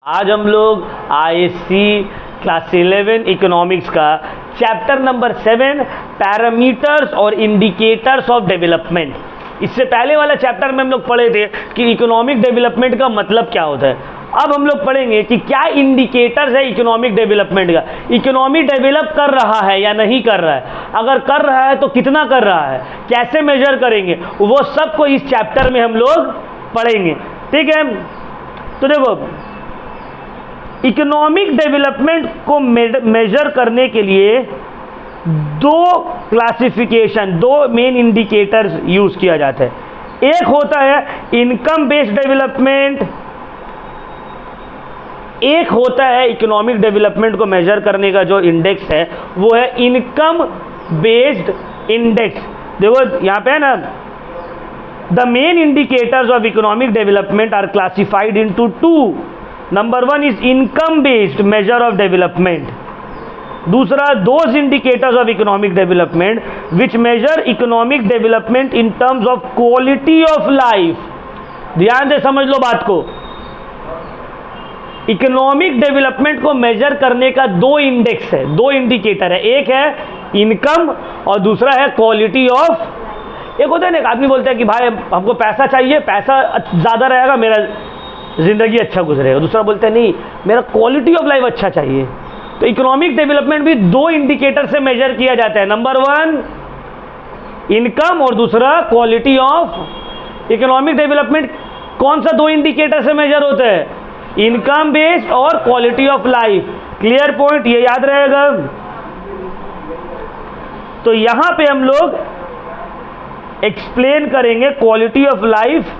आज हम लोग आईएससी क्लास 11 इकोनॉमिक्स का चैप्टर नंबर 7 पैरामीटर्स और इंडिकेटर्स ऑफ डेवलपमेंट। इससे पहले वाला चैप्टर में हम लोग पढ़े थे कि इकोनॉमिक डेवलपमेंट का मतलब क्या होता है। अब हम लोग पढ़ेंगे कि क्या इंडिकेटर्स है इकोनॉमिक डेवलपमेंट का। इकोनॉमी डेवलप कर रहा है या नहीं कर रहा है, अगर कर रहा है तो कितना कर रहा है, कैसे मेजर करेंगे, वो सब को इस चैप्टर में हम लोग पढ़ेंगे। ठीक है, तो देखो इकोनॉमिक डेवलपमेंट को मेजर करने के लिए दो क्लासिफिकेशन, दो मेन इंडिकेटर्स यूज किया जाता है। एक होता है इनकम बेस्ड डेवलपमेंट, एक होता है इकोनॉमिक डेवलपमेंट को मेजर करने का जो इंडेक्स है वो है इनकम बेस्ड इंडेक्स। देखो यहां पे है ना, the main indicators of economic development are classified into two. Number one is income based measure of development, दूसरा those indicators of economic development which measure economic development in terms of quality of life. ध्यान से समझ लो बात को, economic development को major करने का दो इंडेक्स है, दो इंडिकेटर है। एक है इनकम और दूसरा है क्वालिटी ऑफ। एक होता है ना, एक आदमी बोलता है कि भाई हमको पैसा चाहिए, पैसा ज़्यादा रहेगा मेरा ज़िंदगी अच्छा गुजरेगा। दूसरा बोलता है नहीं, मेरा क्वालिटी ऑफ लाइफ अच्छा चाहिए। तो इकोनॉमिक डेवलपमेंट भी दो इंडिकेटर से मेजर किया जाता है, नंबर वन इनकम और दूसरा क्वालिटी ऑफ। इकोनॉमिक डेवलपमेंट कौन सा दो इंडिकेटर से मेजर होता है, इनकम बेस्ड और quality of life. Clear point, ये याद रहेगा। तो यहां पे हम लोग एक्सप्लेन करेंगे क्वालिटी ऑफ लाइफ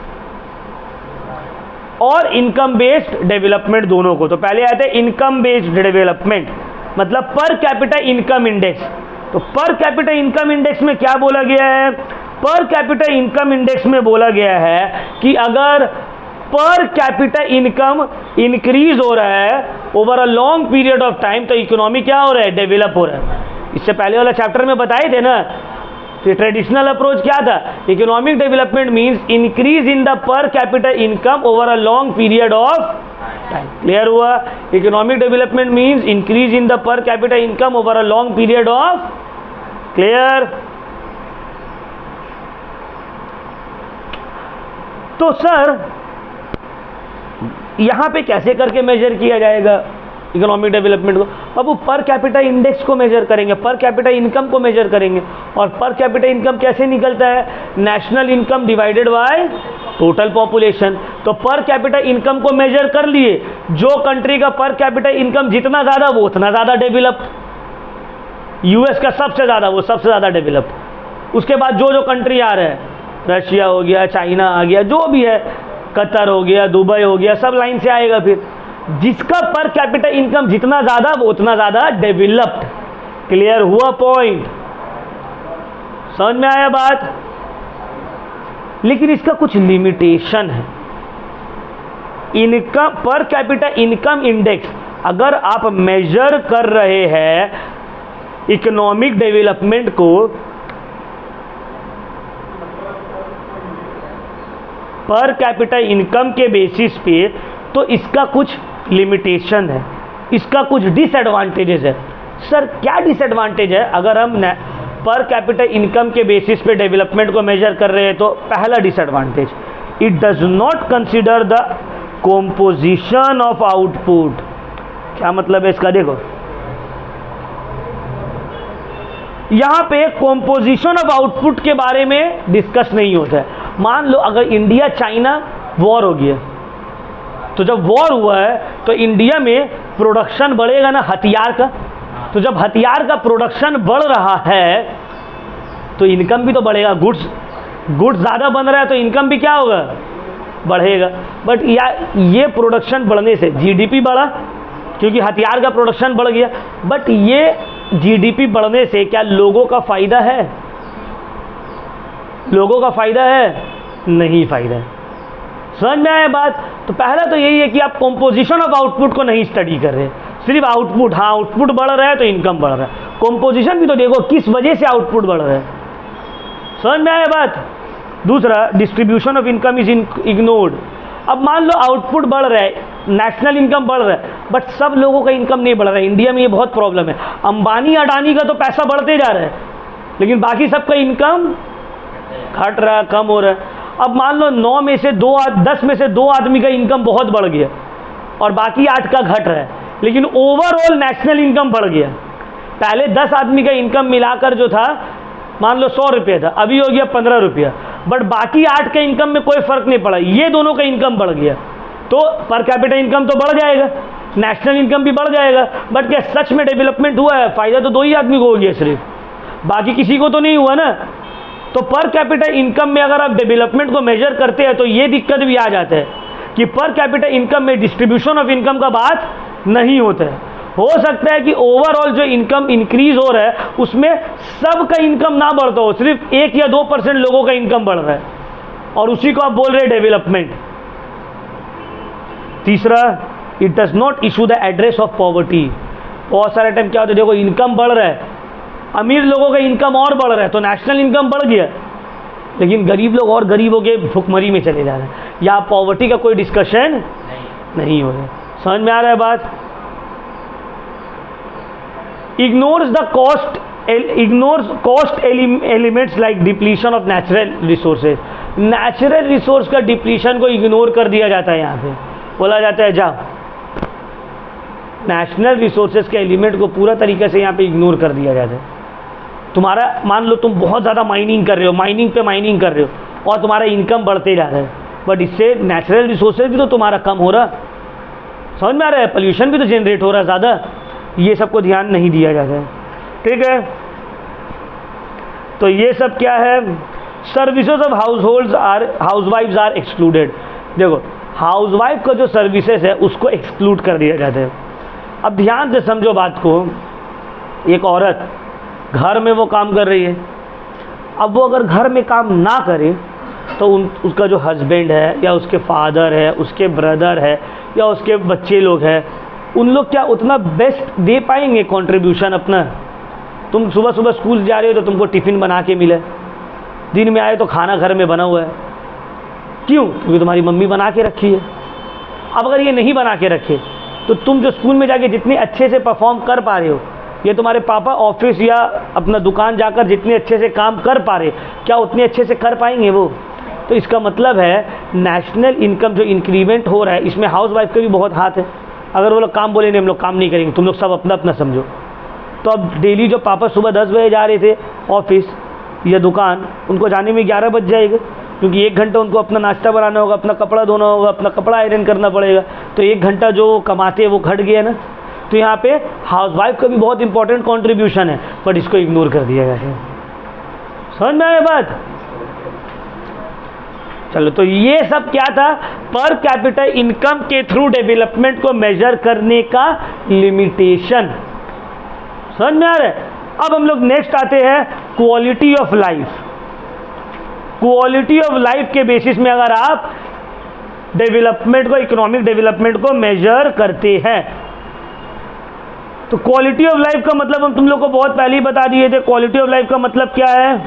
और इनकम बेस्ड डेवलपमेंट दोनों को। तो पहले आते हैं इनकम बेस्ड डेवलपमेंट, मतलब पर कैपिटा इनकम इंडेक्स। तो पर कैपिटा इनकम इंडेक्स में क्या बोला गया है, पर कैपिटा इनकम इंडेक्स में बोला गया है कि अगर पर कैपिटा इनकम इंक्रीज हो रहा है over a long period of time तो इकोनॉमी क्या हो रहा है, डेवलप हो रहा है। इससे पहले वाला चैप्टर में बताए थे ना, तो ट्रेडिशनल अप्रोच क्या था, economic development means increase in the per capita income over a long period of time. Clear हुआ, economic development means increase in the per capita income over a long period of. Clear. तो sir यहां पे कैसे करके measure किया जाएगा economic development को। अब वो पर कैपिटा इंडेक्स को मेजर करेंगे, पर कैपिटा इनकम को मेजर करेंगे। और पर कैपिटा इनकम कैसे निकलता है, national income divided by total population. तो पर कैपिटा इनकम को मेजर कर लिए, जो कंट्री का पर कैपिटा इनकम जितना ज़्यादा वो उतना ज़्यादा डेवलप्ड। यूएस का सबसे ज़्यादा वो सबसे ज़्यादा डेवलप्ड। उसके बाद जो जो कंट्री आ रहे हैं, रशिया हो गया, चाइना आ गया, जो भी है, कतर हो गया, दुबई हो गया, सब लाइन से आएगा। फिर जिसका पर कैपिटा इनकम जितना ज़्यादा वो उतना ज़्यादा डेवलप्ड। क्लियर हुआ पॉइंट, समझ में आया बात। लेकिन इसका कुछ लिमिटेशन है। इनकम पर कैपिटा इनकम इंडेक्स अगर आप मेजर कर रहे हैं इकोनॉमिक डेवलपमेंट को पर कैपिटा इनकम के बेसिस पे, तो इसका कुछ लिमिटेशन है, इसका कुछ डिसएडवांटेजेस है। सर क्या डिसएडवांटेज है अगर हम पर कैपिटा इनकम के बेसिस पे डेवलपमेंट को मेजर कर रहे हैं। तो पहला disadvantage, it does not consider the composition of output. क्या मतलब है इसका, देखो यहां पे कॉम्पोजिशन ऑफ आउटपुट के बारे में डिस्कस नहीं होता है। मान लो अगर इंडिया चाइना वॉर हो गया, तो जब वॉर हुआ है तो इंडिया में प्रोडक्शन बढ़ेगा ना हथियार का। तो जब हथियार का प्रोडक्शन बढ़ रहा है तो इनकम भी तो बढ़ेगा, गुड्स ज़्यादा बन रहा है तो इनकम भी क्या होगा, बढ़ेगा। बट ये प्रोडक्शन बढ़ने से जीडीपी बढ़ा क्योंकि हथियार का प्रोडक्शन बढ़ गया। बट ये जीडीपी बढ़ने से क्या लोगों का फ़ायदा है, लोगों का फ़ायदा है, नहीं फ़ायदा है। समझ में आया बात। तो पहला तो यही है कि आप कॉम्पोजिशन ऑफ आउटपुट को नहीं स्टडी कर रहे, सिर्फ आउटपुट। हाँ आउटपुट बढ़ रहा है तो इनकम बढ़ रहा है, कॉम्पोजिशन भी तो देखो किस वजह से आउटपुट बढ़ रहा है। समझ में आया बात। दूसरा, distribution of income is ignored. अब मान लो आउटपुट बढ़ रहा है, नेशनल इनकम बढ़ रहा है, बट सब लोगों का इनकम नहीं बढ़ रहा है। इंडिया में ये बहुत प्रॉब्लम है। अंबानी अडानी का तो पैसा बढ़ते जा रहा है, लेकिन बाकी सबका इनकम घट रहा है, कम हो रहा है। अब मान लो 9 में से 10 में से 2 आदमी का इनकम बहुत बढ़ गया और बाकी 8 का घट रहा है, लेकिन ओवरऑल नेशनल इनकम बढ़ गया। पहले 10 आदमी का इनकम मिलाकर जो था मान लो 100 रुपये था, अभी हो गया 15 रुपया, बट बाकी 8 के इनकम में कोई फर्क नहीं पड़ा, ये दोनों का इनकम बढ़ गया। तो पर कैपिटा इनकम तो बढ़ जाएगा, नेशनल इनकम भी बढ़ जाएगा, बट क्या सच में डेवलपमेंट हुआ है? फायदा तो 2 ही आदमी को हो गया सिर्फ, बाकी किसी को तो नहीं हुआ ना। तो पर कैपिटा इनकम में अगर आप डेवलपमेंट को मेजर करते हैं तो ये दिक्कत भी आ जाता है कि पर कैपिटा इनकम में डिस्ट्रीब्यूशन ऑफ इनकम का बात नहीं होता है। हो सकता है कि ओवरऑल जो इनकम इंक्रीज हो रहा है उसमें सबका इनकम ना बढ़ता हो, सिर्फ 1 या 2% लोगों का इनकम बढ़ रहा है, और उसी को आप बोल रहे हैं डेवलपमेंट। तीसरा, it does not issue the address of poverty. बहुत सारे टाइम क्या होता है, देखो इनकम बढ़ रहा है, अमीर लोगों का इनकम और बढ़ रहा है तो नेशनल इनकम बढ़ गया, लेकिन गरीब लोग और गरीबों के भुखमरी में चले जा रहे हैं। यहाँ पॉवर्टी का कोई डिस्कशन नहीं हो रहा है। समझ में आ रहा है बात? Ignores cost elements like depletion of natural resources. Natural resource का डिप्लीशन को इग्नोर कर दिया जाता है। यहाँ पे बोला जाता है जाओ, नेशनल रिसोर्सेज के एलिमेंट को पूरा तरीके से यहाँ पे इग्नोर कर दिया जाता है। तुम्हारा मान लो तुम बहुत ज़्यादा माइनिंग कर रहे हो, माइनिंग पे माइनिंग कर रहे हो और तुम्हारा इनकम बढ़ते जा रहा है, बट इससे नेचुरल रिसोर्सेज भी तो तुम्हारा कम हो रहा। समझ में आ रहा है? पोल्यूशन भी तो जनरेट हो रहा है ज़्यादा, ये सबको ध्यान नहीं दिया जाता है। ठीक है, तो ये सब क्या है? सर्विसेज ऑफ हाउसवाइफ्स आर एक्सक्लूडेड। देखो हाउसवाइफ का जो सर्विसेज है उसको एक्सक्लूड कर दिया जाता है। अब ध्यान से समझो बात को, एक औरत घर में वो काम कर रही है, अब वो अगर घर में काम ना करे तो उसका जो हस्बैंड है या उसके फादर है, उसके ब्रदर है या उसके बच्चे लोग हैं, उन लोग क्या उतना बेस्ट दे पाएंगे कंट्रीब्यूशन अपना? तुम सुबह सुबह स्कूल जा रहे हो तो तुमको टिफ़िन बना के मिले, दिन में आए तो खाना घर में बना हुआ है, क्यों? क्योंकि तुम्हारी मम्मी बना के रखी है। अब अगर ये नहीं बना के रखे तो तुम जो स्कूल में जाके जितने अच्छे से परफॉर्म कर पा रहे हो, ये तुम्हारे पापा ऑफिस या अपना दुकान जाकर जितने अच्छे से काम कर पा रहे, क्या उतने अच्छे से कर पाएंगे वो? तो इसका मतलब है नेशनल इनकम जो इंक्रीमेंट हो रहा है इसमें हाउस वाइफ का भी बहुत हाथ है। अगर वो लोग काम बोले नहीं हम लोग काम नहीं करेंगे, तुम लोग सब अपना अपना समझो, तो अब डेली जो पापा सुबह 10 बजे जा रहे थे ऑफिस या दुकान, उनको जाने में 11 बज जाएगा, क्योंकि 1 घंटा उनको अपना नाश्ता बनाना होगा, अपना कपड़ा धोना होगा, अपना कपड़ा आयरन करना पड़ेगा, तो 1 घंटा जो कमाते हैं वो घट गया ना। तो यहाँ पे हाउसवाइफ का भी बहुत इंपॉर्टेंट कंट्रीब्यूशन है, बट इसको इग्नोर कर दिया गया है। समझ में आया बात? चलो, तो ये सब क्या था? पर कैपिटा इनकम के थ्रू डेवलपमेंट को मेजर करने का लिमिटेशन। समझ में आ रहा है? अब हम लोग नेक्स्ट आते हैं quality of life. Quality of life के बेसिस में अगर आप डेवलपमेंट को, इकोनॉमिक डेवलपमेंट को मेजर करते हैं तो क्वालिटी ऑफ लाइफ का मतलब हम तुम लोग को बहुत पहले ही बता दिए थे। क्वालिटी ऑफ लाइफ का मतलब क्या है?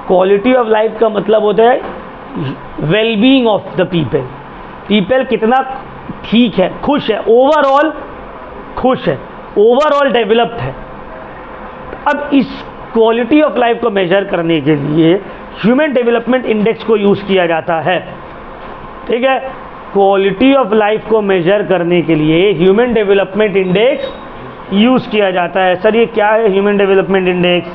क्वालिटी ऑफ लाइफ का मतलब होता है wellbeing of the people. People कितना ठीक है, खुश है, ओवरऑल खुश है, ओवरऑल डेवलप्ड है। अब इस क्वालिटी ऑफ लाइफ को मेजर करने के लिए ह्यूमन डेवलपमेंट इंडेक्स को यूज किया जाता है। ठीक है, क्वालिटी ऑफ लाइफ को मेजर करने के लिए ह्यूमन डेवलपमेंट इंडेक्स यूज किया जाता है। सर ये क्या है human development index?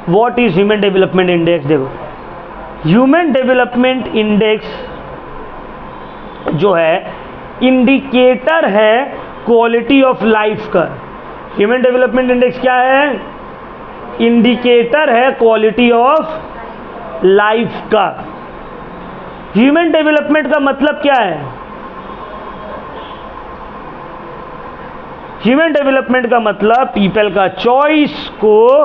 What is human development index? देखो, ह्यूमन डेवलपमेंट इंडेक्स जो है इंडिकेटर है क्वालिटी ऑफ लाइफ का। ह्यूमन डेवलपमेंट इंडेक्स क्या है? इंडिकेटर है क्वालिटी ऑफ लाइफ का। ह्यूमन डेवलपमेंट का मतलब क्या है? ह्यूमन डेवलपमेंट का मतलब पीपल का चॉइस को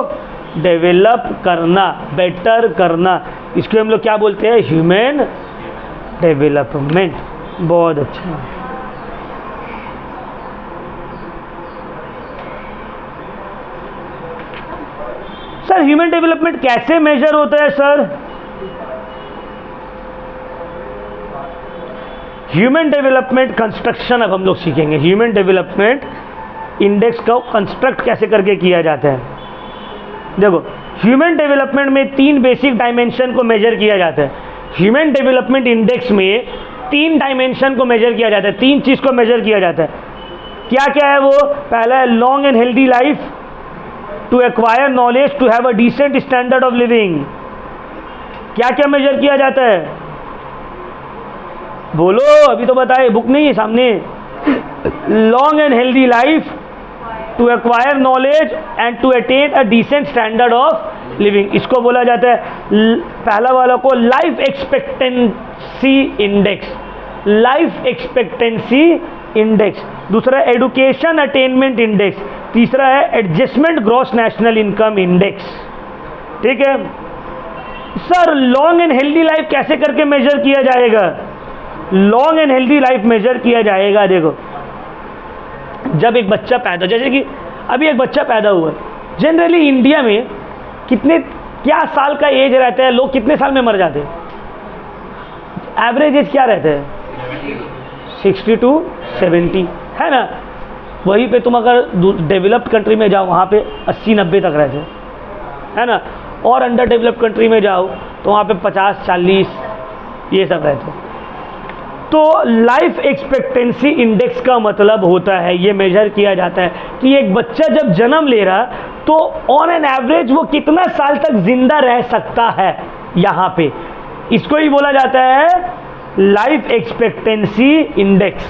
डेवलप करना, बेटर करना, इसको हम लोग क्या बोलते हैं? Human development. बहुत अच्छा। सर ह्यूमन डेवलपमेंट कैसे मेजर होता है? सर ह्यूमन डेवलपमेंट कंस्ट्रक्शन अब हम लोग सीखेंगे। ह्यूमन डेवलपमेंट इंडेक्स को कंस्ट्रक्ट कैसे करके किया जाता है। देखो, ह्यूमन डेवलपमेंट में 3 बेसिक डायमेंशन को मेजर किया जाता है। ह्यूमन डेवलपमेंट इंडेक्स में 3 डायमेंशन को मेजर किया जाता है, 3 चीज़ को मेजर किया जाता है। क्या क्या है वो? पहला है long and healthy life, to acquire knowledge, to have a decent standard of living. क्या क्या मेजर किया जाता है? बोलो, अभी तो बताए, बुक नहीं है सामने। Long and healthy life, to acquire knowledge and to attain a decent standard of living. इसको बोला जाता है, पहला वाला को life expectancy index, life expectancy index. दूसरा एडुकेशन अटेनमेंट इंडेक्स। तीसरा है adjustment gross national income index. ठीक है sir, long and healthy life कैसे करके मेजर किया जाएगा? Long and healthy life measure किया जाएगा, देखो, जब एक बच्चा पैदा, जैसे कि अभी एक बच्चा पैदा हुआ, जनरली इंडिया में क्या साल का एज रहता है, लोग कितने साल में मर जाते हैं? एवरेज एज क्या रहता है? 60 to 70, है ना। वहीं पे तुम अगर डेवलप्ड कंट्री में जाओ, वहाँ पे 80-90 तक रहते हैं, है ना। और अंडर डेवलप्ड कंट्री में जाओ तो वहाँ पे 50-40 ये सब रहते हैं। तो लाइफ एक्सपेक्टेंसी इंडेक्स का मतलब होता है, ये मेजर किया जाता है कि एक बच्चा जब जन्म ले रहा तो ऑन एन एवरेज वो कितना साल तक जिंदा रह सकता है। यहाँ पे इसको ही बोला जाता है लाइफ एक्सपेक्टेंसी इंडेक्स।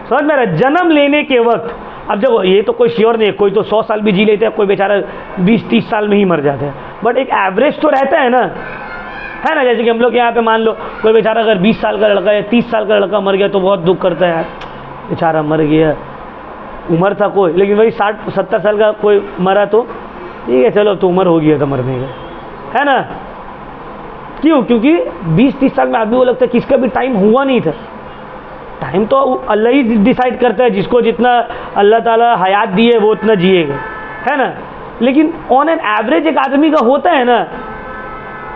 समझ में रहा? जन्म लेने के वक्त, अब देखो ये तो कोई श्योर नहीं है, कोई तो 100 साल भी जी लेते हैं, कोई बेचारा 20-30 साल में ही मर जाता है, बट एक एवरेज तो रहता है ना, है ना। जैसे कि हम लोग यहाँ पे मान लो कोई बेचारा अगर 20 साल का लड़का या 30 साल का लड़का मर गया तो बहुत दुख करता है, बेचारा मर गया, उम्र था कोई, लेकिन वही 60-70 साल का कोई मरा तो ठीक है, चलो अब तो उम्र हो गया था मरने का, है ना। क्यों? क्योंकि 20-30 साल में आदमी को लगता है किसका भी टाइम हुआ नहीं था। टाइम तो अल्लाह ही डिसाइड करता है, जिसको जितना अल्लाह ताला हयात दी है वो उतना जिएगा, है ना। लेकिन ऑन एन एवरेज एक आदमी का होता है ना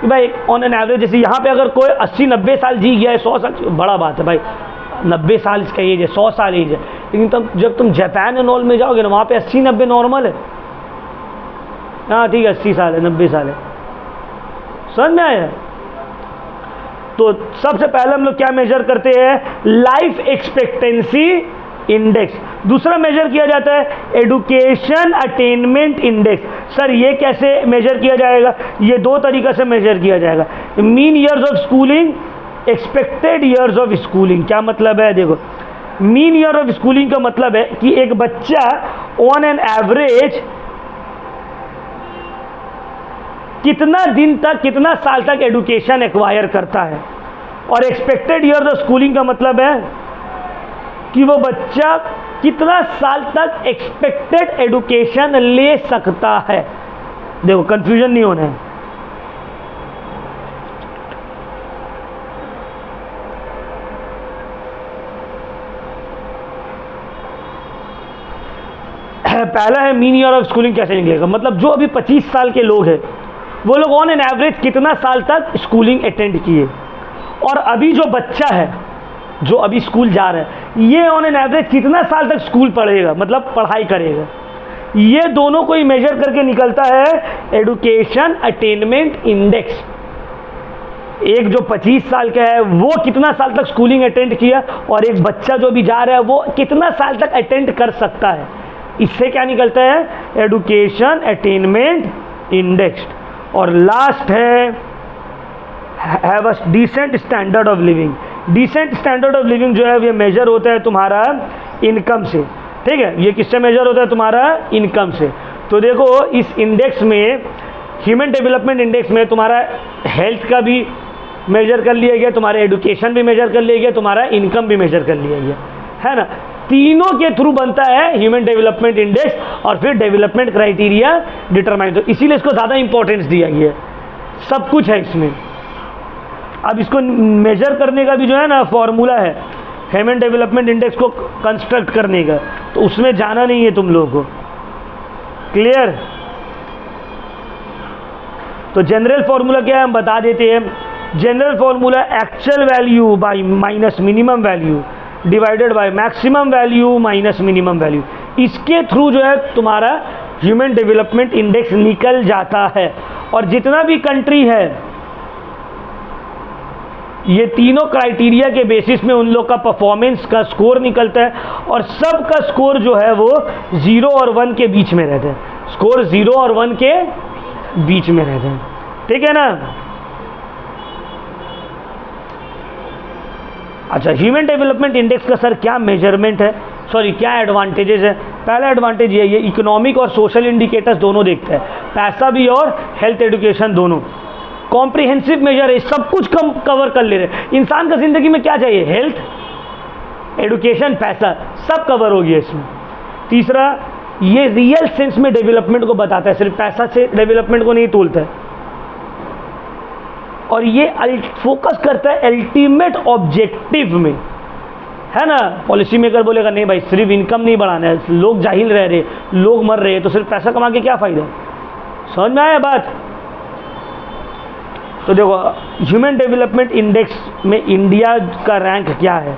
कि भाई ऑन एन एवरेज, जैसे यहाँ पे अगर कोई 80-90 साल जी गया है, 100 साल, बड़ा बात है भाई, 90 साल इसका एज है, 100 साल एज है। लेकिन जब तुम जापान एंड ऑल में जाओगे ना, वहाँ पे 80-90 नॉर्मल है। हाँ ठीक है, 80 साल है, 90 साल है, समझ में आया। तो सबसे पहले हम लोग क्या मेजर करते हैं? Life expectancy index. दूसरा मेजर किया जाता है एडुकेशन अटेनमेंट इंडेक्स। सर ये कैसे मेजर किया जाएगा? ये 2 तरीक़ा से मेजर किया जाएगा, mean years of schooling, expected years of schooling. क्या मतलब है? देखो, मीन ईयर ऑफ स्कूलिंग का मतलब है कि एक बच्चा ऑन एन एवरेज कितना दिन तक, कितना साल तक एडुकेशन एक्वायर करता है। और एक्सपेक्टेड ईयर ऑफ स्कूलिंग का मतलब है कि वो बच्चा कितना साल तक एक्सपेक्टेड एडुकेशन ले सकता है। देखो, कंफ्यूजन नहीं होना है। पहला है मीन ईयर ऑफ स्कूलिंग कैसे निकलेगा, मतलब जो अभी 25 साल के लोग हैं वो लोग ऑन एन एवरेज कितना साल तक स्कूलिंग अटेंड किए, और अभी जो बच्चा है जो अभी स्कूल जा रहा है ये ऑन एन एवरेज कितना साल तक स्कूल पढ़ेगा, मतलब पढ़ाई करेगा। ये दोनों को ही मेजर करके निकलता है एडुकेशन अटेनमेंट इंडेक्स। एक जो 25 साल का है वो कितना साल तक स्कूलिंग अटेंड किया, और एक बच्चा जो भी जा रहा है वो कितना साल तक अटेंड कर सकता है। इससे क्या निकलता है? Education attainment index. और लास्ट है have a decent standard of living. Decent standard of living जो है ये मेजर होता है तुम्हारा इनकम से। ठीक है, ये किससे मेजर होता है? तुम्हारा इनकम से। तो देखो इस इंडेक्स में, ह्यूमन डेवलपमेंट इंडेक्स में तुम्हारा हेल्थ का भी मेजर कर लिया गया, तुम्हारा एडुकेशन भी मेजर कर लिया गया, तुम्हारा इनकम भी मेजर कर लिया गया, है ना। तीनों के थ्रू बनता है ह्यूमन डेवलपमेंट इंडेक्स, और फिर डेवलपमेंट क्राइटेरिया डिटरमाइन। तो इसीलिए इसको ज़्यादा इंपॉर्टेंस दिया गया है, सब कुछ है इसमें। अब इसको मेजर करने का भी जो है ना फॉर्मूला है ह्यूमन डेवलपमेंट इंडेक्स को कंस्ट्रक्ट करने का, तो उसमें जाना नहीं है तुम लोगों को। क्लियर? तो जनरल फॉर्मूला क्या है हम बता देते हैं। General formula actual value by minus minimum value divided by maximum value minus minimum value. इसके थ्रू जो है तुम्हारा ह्यूमन डेवलपमेंट इंडेक्स निकल जाता है। और जितना भी कंट्री है ये तीनों क्राइटेरिया के बेसिस में उन लोग का परफॉर्मेंस का स्कोर निकलता है, और सब का स्कोर जो है वो 0 और 1 के बीच में रहते हैं। स्कोर 0 और 1 के बीच में रहते हैं, ठीक है ना। अच्छा, ह्यूमन डेवलपमेंट इंडेक्स का सर क्या मेजरमेंट है, सॉरी क्या एडवांटेजेस है। पहला एडवांटेज ये इकोनॉमिक और सोशल इंडिकेटर्स दोनों देखता है, पैसा भी और हेल्थ एजुकेशन दोनों। कॉम्प्रिहेंसिव मेजर है, सब कुछ कवर कर ले रहे। इंसान का जिंदगी में क्या चाहिए, हेल्थ, एजुकेशन, पैसा, सब कवर हो गया इसमें। तीसरा, ये रियल सेंस में डेवलपमेंट को बताता है, सिर्फ पैसा से डेवलपमेंट को नहीं तोलता है। और ये फोकस करता है अल्टीमेट ऑब्जेक्टिव में, है ना। पॉलिसी मेकर बोलेगा नहीं भाई सिर्फ इनकम नहीं बढ़ाना है, लोग जाहिल रह रहे, लोग मर रहे हैं, तो सिर्फ पैसा कमा के क्या फायदा। समझ में आया बात। तो देखो ह्यूमन डेवलपमेंट इंडेक्स में इंडिया का रैंक क्या है।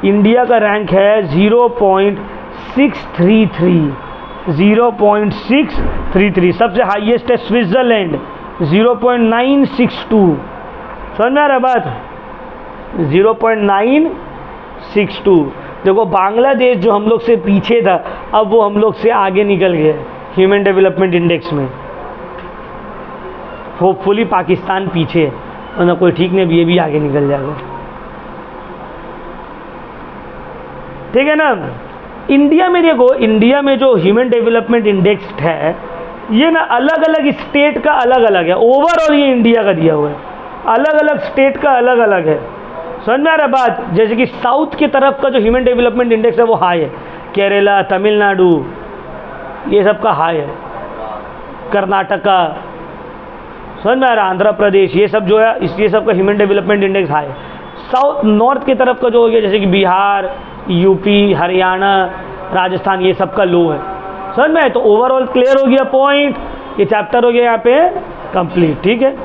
इंडिया का रैंक है 0.633, 0.633। सबसे हाईएस्ट है स्विट्जरलैंड 0.962। समझ में आ रहा बात, 0.962। देखो बांग्लादेश जो हम लोग से पीछे था, अब वो हम लोग से आगे निकल गया ह्यूमन डेवलपमेंट इंडेक्स में। होपफुली पाकिस्तान पीछे है, वरना कोई ठीक नहीं, ये भी आगे निकल जाएगा, ठीक है ना। इंडिया में देखो, इंडिया में जो ह्यूमन डेवलपमेंट इंडेक्स है ये ना अलग अलग स्टेट का अलग अलग है। ओवरऑल ये इंडिया का दिया हुआ है, अलग अलग स्टेट का अलग अलग है। समझ में आ रहा बात। जैसे कि साउथ की तरफ का जो ह्यूमन डेवलपमेंट इंडेक्स है वो हाई है, केरला, तमिलनाडु, ये सब का हाई है, कर्नाटका, समझ में आ रहा, आंध्र प्रदेश, ये सब जो है इसलिए सबका ह्यूमन डेवलपमेंट इंडेक्स हाई है। साउथ नॉर्थ की तरफ का जो हो गया जैसे कि बिहार, यूपी, हरियाणा, राजस्थान, ये सबका लो है। समझ में। तो ओवरऑल क्लियर हो गया पॉइंट, ये चैप्टर हो गया यहाँ पे कंप्लीट, ठीक है।